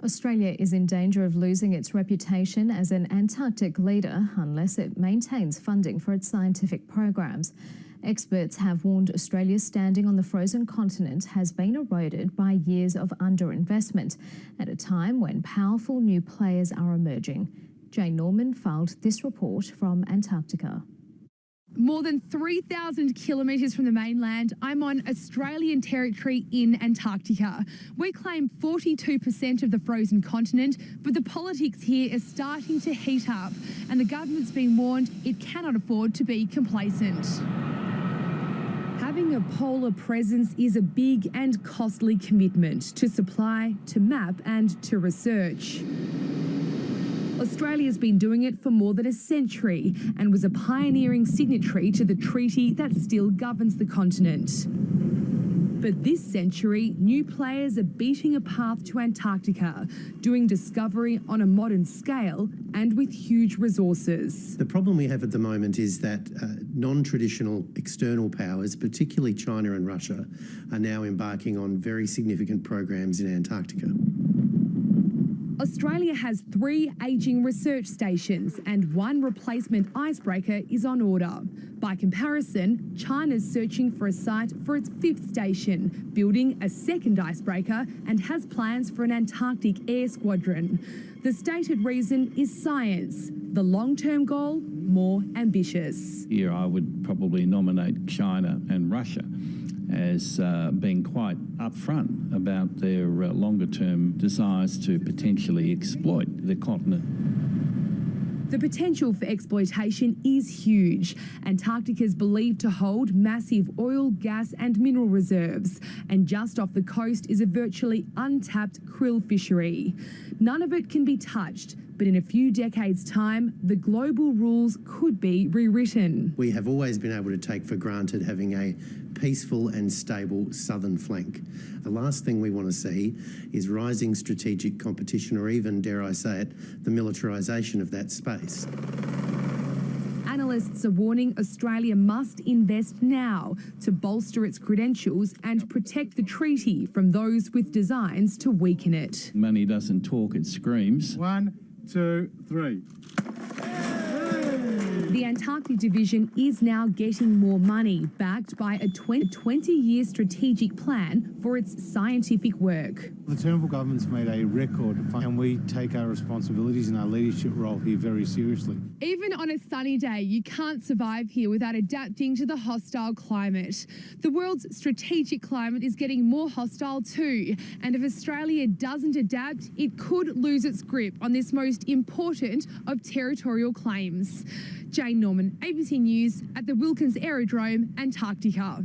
Australia is in danger of losing its reputation as an Antarctic leader unless it maintains funding for its scientific programs. Experts have warned Australia's standing on the frozen continent has been eroded by years of underinvestment at a time when powerful new players are emerging. Jane Norman filed this report from Antarctica. More than 3,000 kilometres from the mainland, I'm on Australian territory in Antarctica. We claim 42% of the frozen continent, but the politics here is starting to heat up, and the government's been warned it cannot afford to be complacent. Having a polar presence is a big and costly commitment to supply, to map and to research. Australia's been doing it for more than a century and was a pioneering signatory to the treaty that still governs the continent. But this century, new players are beating a path to Antarctica, doing discovery on a modern scale and with huge resources. The problem we have at the moment is that non-traditional external powers, particularly China and Russia, are now embarking on very significant programs in Antarctica. Australia has 3 ageing research stations and 1 replacement icebreaker is on order. By comparison, China's searching for a site for its 5th station, building a 2nd icebreaker and has plans for an Antarctic air squadron. The stated reason is science. The long-term goal, more ambitious. Here I would probably nominate China and Russia as being quite upfront about their longer-term desires to potentially exploit the continent. The potential for exploitation is huge. Antarctica is believed to hold massive oil, gas and mineral reserves, and just off the coast is a virtually untapped krill fishery. None of it can be touched, but in a few decades' time, the global rules could be rewritten. We have always been able to take for granted having a peaceful and stable southern flank. The last thing we want to see is rising strategic competition or even, dare I say it, the militarisation of that space. Analysts are warning Australia must invest now to bolster its credentials and protect the treaty from those with designs to weaken it. Money doesn't talk, it screams. 1, 2, 3. The Antarctic Division is now getting more money, backed by a 20-year strategic plan for its scientific work. The Turnbull government's made a record, and we take our responsibilities and our leadership role here very seriously. Even on a sunny day, you can't survive here without adapting to the hostile climate. The world's strategic climate is getting more hostile too, and if Australia doesn't adapt, it could lose its grip on this most important of territorial claims. Jane Norman, ABC News at the Wilkins Aerodrome, Antarctica.